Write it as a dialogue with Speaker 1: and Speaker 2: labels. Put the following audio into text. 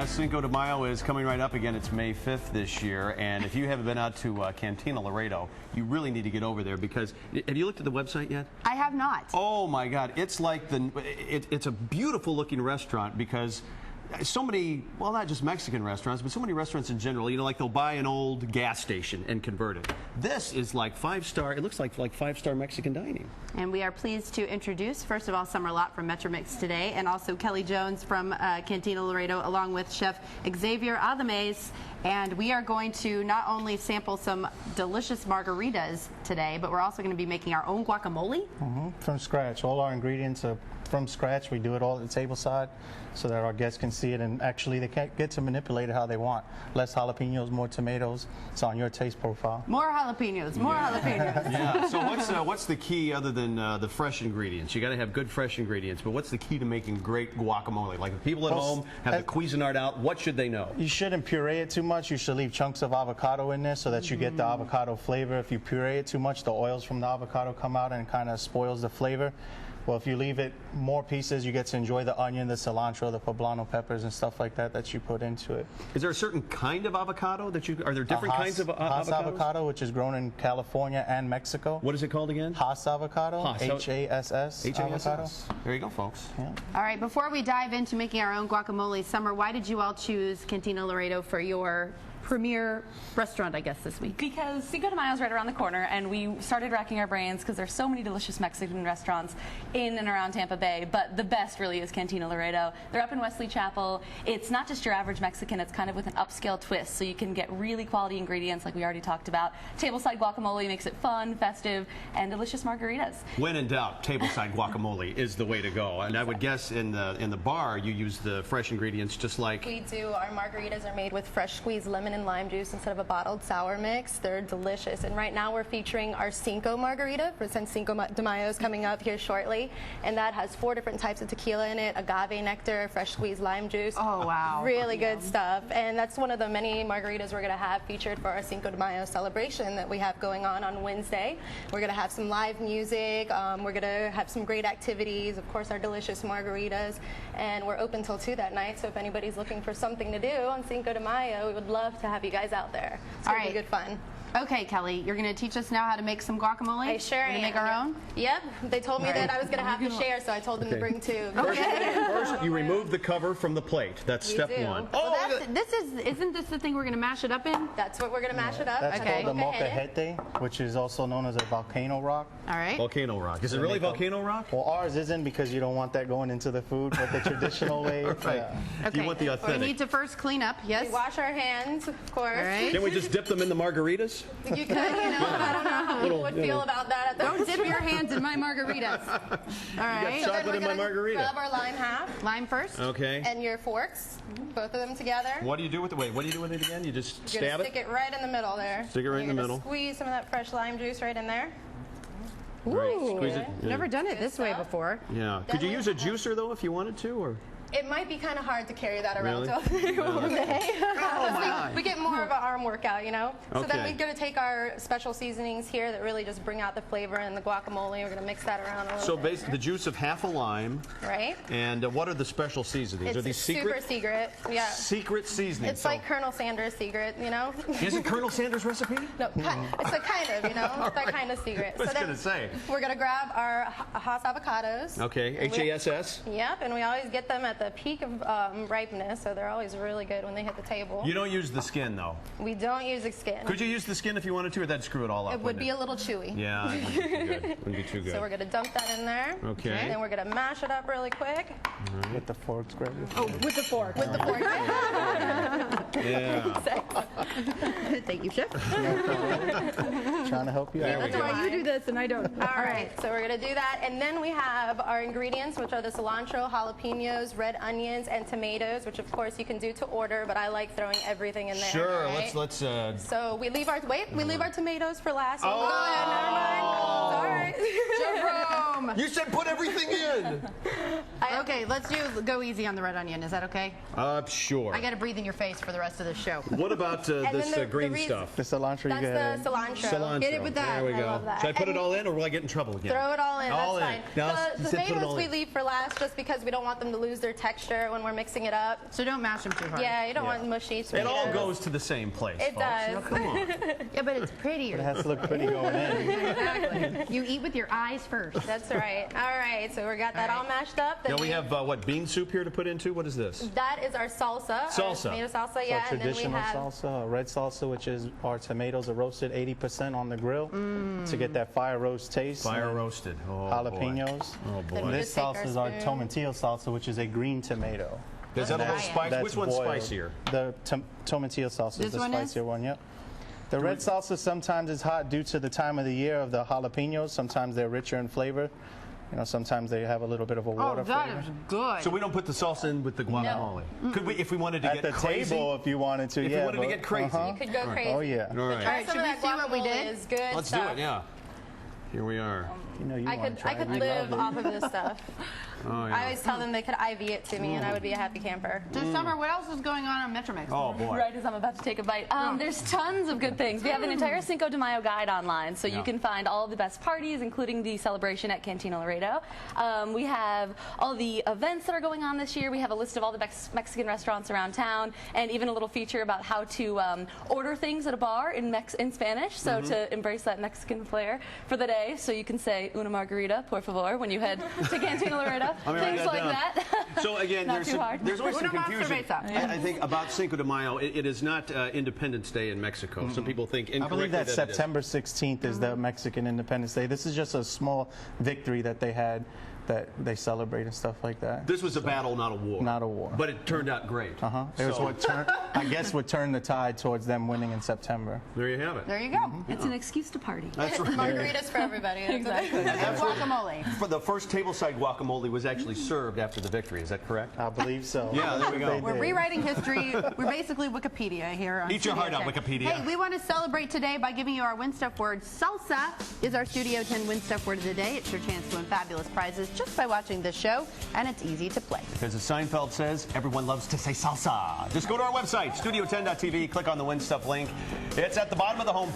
Speaker 1: Yeah, Cinco de Mayo is coming right up again. It's May 5th this year, and if you haven't been out to Cantina Laredo, you really need to get over there because, have you looked at the website yet?
Speaker 2: I have not.
Speaker 1: Oh my God, it's like it's a beautiful looking restaurant because so many, well, not just Mexican restaurants, but so many restaurants in general, you know, like they'll buy an old gas station and convert it. This is like five-star, it looks like five-star Mexican dining.
Speaker 2: And we are pleased to introduce, first of all, Summer Lott from Metromix today, and also Kelly Jones from Cantina Laredo, along with Chef Xavier Adames. And we are going to not only sample some delicious margaritas today, but we're also going to be making our own guacamole.
Speaker 3: From scratch. All our ingredients are from scratch. We do it all at the table side so that our guests can see it, and actually they can get to manipulate it how they want. Less jalapenos, more tomatoes. It's on your taste profile.
Speaker 2: More jalapenos, more jalapenos.
Speaker 1: Yeah, so what's the key other than the fresh ingredients? You got to have good fresh ingredients, but what's the key to making great guacamole? Like if people at home have the Cuisinart out, what should they know? You
Speaker 3: shouldn't puree it too much. You should leave chunks of avocado in there so that you get the avocado flavor. If you puree it too much, the oils from the avocado come out and kind of spoils the flavor. Well, if you leave it more pieces, you get to enjoy the onion, the cilantro, the poblano peppers, and stuff like that that you put into it.
Speaker 1: Is there a certain kind of avocado that you? Are there different kinds of
Speaker 3: Hass avocado, which is grown in California and Mexico.
Speaker 1: What is it called again?
Speaker 3: Hass avocado. H-A-S-S.
Speaker 1: Avocado. There you go, folks.
Speaker 3: Yeah.
Speaker 2: All right, before we dive into making our own guacamole, Summer, why did you all choose Cantina Laredo for your premier restaurant, I guess, this week?
Speaker 4: Because Cinco de Mayo is right around the corner, and we started racking our brains because there's so many delicious Mexican restaurants in and around Tampa Bay, but the best really is Cantina Laredo. They're up in Wesley Chapel. It's not just your average Mexican, it's kind of with an upscale twist, so you can get really quality ingredients like we already talked about. Tableside guacamole makes it fun, festive, and delicious margaritas.
Speaker 1: When in doubt, tableside guacamole is the way to go. And I would guess in the bar you use the fresh ingredients just like...
Speaker 5: We do. Our margaritas are made with fresh squeezed lemon and lime juice instead of a bottled sour mix. They're delicious. And right now we're featuring our Cinco margarita, since Cinco de Mayo is coming up here shortly. And that has 4 different types of tequila in it, agave nectar, fresh squeezed lime juice.
Speaker 2: Oh, wow.
Speaker 5: Really good stuff. And that's one of the many margaritas we're going to have featured for our Cinco de Mayo celebration that we have going on Wednesday. We're going to have some live music. We're going to have some great activities. Of course, our delicious margaritas. And we're open till 2 that night. So if anybody's looking for something to do on Cinco de Mayo, we would love to have you guys out there. It's going to be good fun.
Speaker 2: Okay, Kelly, you're going to teach us now how to make some guacamole?
Speaker 5: I sure am.
Speaker 2: Make our own?
Speaker 5: Yep. They told me that I was going to have to share, so I told them to bring 2.
Speaker 1: First, you remove the cover from the plate. That's step 1.
Speaker 2: Oh, isn't this the thing we're going to mash it up in?
Speaker 5: That's what we're going to mash it up.
Speaker 3: That's called the molcajete, which is also known as a volcano rock.
Speaker 2: All right.
Speaker 1: Volcano rock. Is it really volcano rock?
Speaker 3: Well, ours isn't because you don't want that going into the food, but the traditional way.
Speaker 1: Right.
Speaker 2: Okay.
Speaker 1: You want the authentic.
Speaker 2: We need to first clean up, yes?
Speaker 5: We wash our hands, of course.
Speaker 2: All right.
Speaker 1: Can we just dip them in the margaritas?
Speaker 5: You could. I don't know how people would feel about that.
Speaker 2: Don't dip your hands in my margaritas. All right.
Speaker 1: You got chocolate in my margarita.
Speaker 5: Grab our lime half.
Speaker 2: Lime first.
Speaker 1: Okay.
Speaker 5: And your forks, both of them together.
Speaker 1: What do you do with it? Wait, what do you do with it again? You just stab it?
Speaker 5: Stick it right in the middle there.
Speaker 1: Stick it right in the middle.
Speaker 5: Squeeze some of that fresh lime juice right in there.
Speaker 2: Ooh.
Speaker 1: Squeeze it. Yeah.
Speaker 2: Never done it this way before.
Speaker 1: Yeah. Could you use a juicer though if you wanted to, or?
Speaker 5: It might be kind of hard to carry that around all
Speaker 1: Really?
Speaker 5: day. We get more of an arm workout, you know? So then we're going to take our special seasonings here that really just bring out the flavor in the guacamole. We're going to mix that around a little
Speaker 1: So
Speaker 5: bit.
Speaker 1: basically the juice of half a lime.
Speaker 5: Right.
Speaker 1: And what are the special seasonings? Are these secret?
Speaker 5: Super secret, yeah.
Speaker 1: Secret seasonings.
Speaker 5: It's like Colonel Sanders' secret, you know?
Speaker 1: Is it Colonel Sanders' recipe?
Speaker 5: No, it's a kind of, you know? It's that kind of secret.
Speaker 1: I was going to say.
Speaker 5: We're going to grab our Hass avocados.
Speaker 1: Okay, H-A-S-S.
Speaker 5: Yep, and we always get them at the peak of ripeness, so they're always really good when they hit the table.
Speaker 1: You don't use the skin, though.
Speaker 5: We don't use the skin.
Speaker 1: Could you use the skin if you wanted to, or that'd screw it all up?
Speaker 5: It would be a little chewy.
Speaker 1: Yeah, it wouldn't be too good. Wouldn't be too good.
Speaker 5: So we're going to dump that in there.
Speaker 1: Okay.
Speaker 5: And then we're going to mash it up really quick.
Speaker 3: With the forks, Greg.
Speaker 2: Oh, with the fork.
Speaker 5: With the fork.
Speaker 1: Yeah.
Speaker 2: Thank you, Chef.
Speaker 3: Trying to help you out.
Speaker 2: That's why you do this and I don't.
Speaker 5: All right, so we're going to do that. And then we have our ingredients, which are the cilantro, jalapenos, red onions, and tomatoes, which of course you can do to order, but I like throwing everything in there.
Speaker 1: Sure,
Speaker 5: right?
Speaker 1: let's
Speaker 5: So we leave our tomatoes for last.
Speaker 1: Oh.
Speaker 5: Go ahead, never mind. Sorry.
Speaker 2: Jerome.
Speaker 1: You said put everything in.
Speaker 2: Okay, let's go easy on the red onion. Is that okay?
Speaker 1: Sure.
Speaker 2: I got to breathe in your face for the rest of the show.
Speaker 1: What about this green stuff?
Speaker 3: The cilantro you get.
Speaker 5: That's the cilantro.
Speaker 1: Cilantro.
Speaker 2: Hit it with that.
Speaker 1: There we
Speaker 5: I
Speaker 1: go.
Speaker 5: love that.
Speaker 1: Should I put it all in, or will I get in trouble again?
Speaker 5: Throw it all in.
Speaker 1: All
Speaker 5: that's
Speaker 1: in.
Speaker 5: fine.
Speaker 1: Now, you
Speaker 5: The
Speaker 1: said put it
Speaker 5: tomatoes
Speaker 1: all
Speaker 5: we
Speaker 1: in.
Speaker 5: leave for last just because we don't want them to lose their texture when we're mixing it up.
Speaker 2: So don't mash them too hard.
Speaker 5: Yeah, you don't want mushy
Speaker 1: It all
Speaker 5: tomatoes.
Speaker 1: goes to the same place.
Speaker 5: It
Speaker 1: folks.
Speaker 5: does.
Speaker 1: Now, come on.
Speaker 2: Yeah, but it's prettier.
Speaker 3: It has to look pretty going in.
Speaker 2: Exactly. You eat with your eyes first.
Speaker 5: That's right. All right, so we got that all mashed up. Then
Speaker 1: Now we have what, bean soup here to put into? What is this?
Speaker 5: that is our salsa.
Speaker 1: Salsa.
Speaker 5: Our tomato salsa,
Speaker 3: So
Speaker 5: yeah. And then we
Speaker 3: traditional
Speaker 5: have
Speaker 3: salsa, red salsa, which is our tomatoes are roasted 80% on the grill to get that fire roast taste.
Speaker 1: Fire
Speaker 3: and
Speaker 1: roasted. Oh,
Speaker 3: jalapenos.
Speaker 1: Oh, boy.
Speaker 5: Then we
Speaker 3: This
Speaker 5: just take our
Speaker 3: salsa is our
Speaker 5: spoon.
Speaker 3: tomatillo salsa, which is a green tomato.
Speaker 1: Is that a little
Speaker 2: Try it.
Speaker 1: spicy?
Speaker 3: That's
Speaker 1: Which one's
Speaker 3: boiled.
Speaker 1: spicier?
Speaker 3: The tomatillo salsa
Speaker 2: This
Speaker 3: is the
Speaker 2: one is?
Speaker 3: spicier one, yep. The red salsa sometimes is hot due to the time of the year of the jalapenos. Sometimes they're richer in flavor. You know, sometimes they have a little bit of a water
Speaker 2: Oh, that
Speaker 3: flavor.
Speaker 2: is good.
Speaker 1: So we don't put the salsa in with the guacamole. Could we, if we wanted to
Speaker 3: At
Speaker 1: get
Speaker 3: the
Speaker 1: crazy?
Speaker 3: table, if you wanted to,
Speaker 1: If
Speaker 3: yeah.
Speaker 1: we wanted to
Speaker 3: but-
Speaker 1: get crazy.
Speaker 5: you could go crazy.
Speaker 3: Oh, yeah.
Speaker 1: All right.
Speaker 5: Try some
Speaker 2: should
Speaker 5: of
Speaker 2: we
Speaker 5: that
Speaker 2: see what we
Speaker 5: guacamole
Speaker 2: did?
Speaker 5: is good
Speaker 1: Let's
Speaker 5: stuff.
Speaker 1: do it. Yeah. Here we are.
Speaker 3: You know, you
Speaker 5: I
Speaker 3: want
Speaker 5: could
Speaker 3: to try
Speaker 5: I could
Speaker 3: it. You
Speaker 5: live
Speaker 3: love
Speaker 5: off of this stuff.
Speaker 1: Oh, yeah.
Speaker 5: I always tell them they could IV it to me and I would be a happy camper.
Speaker 2: So, Summer, what else is going on Metromix?
Speaker 1: Oh, boy.
Speaker 4: Right as I'm about to take a bite. There's tons of good things. We have an entire Cinco de Mayo guide online, so
Speaker 1: Yeah.
Speaker 4: you can find all the best parties, including the celebration at Cantina Laredo. We have all the events that are going on this year. We have a list of all the Mexican restaurants around town, and even a little feature about how to order things at a bar in Spanish, so to embrace that Mexican flair for the day. So you can say una margarita, por favor, when you head to Cantina Laredo.
Speaker 1: Let me write
Speaker 4: Things
Speaker 1: that
Speaker 4: like
Speaker 1: down.
Speaker 4: that.
Speaker 1: So again,
Speaker 4: Not
Speaker 1: there's
Speaker 4: too hard.
Speaker 1: there's always some
Speaker 2: Una más
Speaker 1: confusion.
Speaker 2: cerveza.
Speaker 1: I think about Cinco de Mayo. It is not Independence Day in Mexico. Some people think
Speaker 3: I
Speaker 1: incorrectly
Speaker 3: believe that
Speaker 1: that it is.
Speaker 3: September 16th is the Mexican Independence Day. This is just a small victory that they had that they celebrate and stuff like that.
Speaker 1: This was a battle, not a war.
Speaker 3: Not a war.
Speaker 1: But it turned out great.
Speaker 3: It was
Speaker 1: So,
Speaker 3: what turned, I guess, what turned the tide towards them winning in September.
Speaker 1: there you have it.
Speaker 2: There you go.
Speaker 4: It's an excuse to party.
Speaker 1: That's right.
Speaker 5: Margaritas for everybody.
Speaker 4: Exactly.
Speaker 1: That's what-
Speaker 2: Guacamole.
Speaker 1: For the first tableside guacamole was actually served after the victory. Is that correct?
Speaker 3: I believe so.
Speaker 1: Yeah, there we go.
Speaker 3: They
Speaker 2: We're
Speaker 3: did.
Speaker 2: rewriting history. We're basically Wikipedia here. On
Speaker 1: Eat your
Speaker 2: Studio
Speaker 1: heart out,
Speaker 2: 10.
Speaker 1: Wikipedia.
Speaker 2: Hey, we want to celebrate today by giving you our Win Stuff word. Salsa is our Studio 10 Win Stuff word of the day. It's your chance to win fabulous prizes just by watching this show, and it's easy to play.
Speaker 1: Because as Seinfeld says, everyone loves to say salsa. Just go to our website, studio10.tv, click on the Win Stuff link. It's at the bottom of the homepage.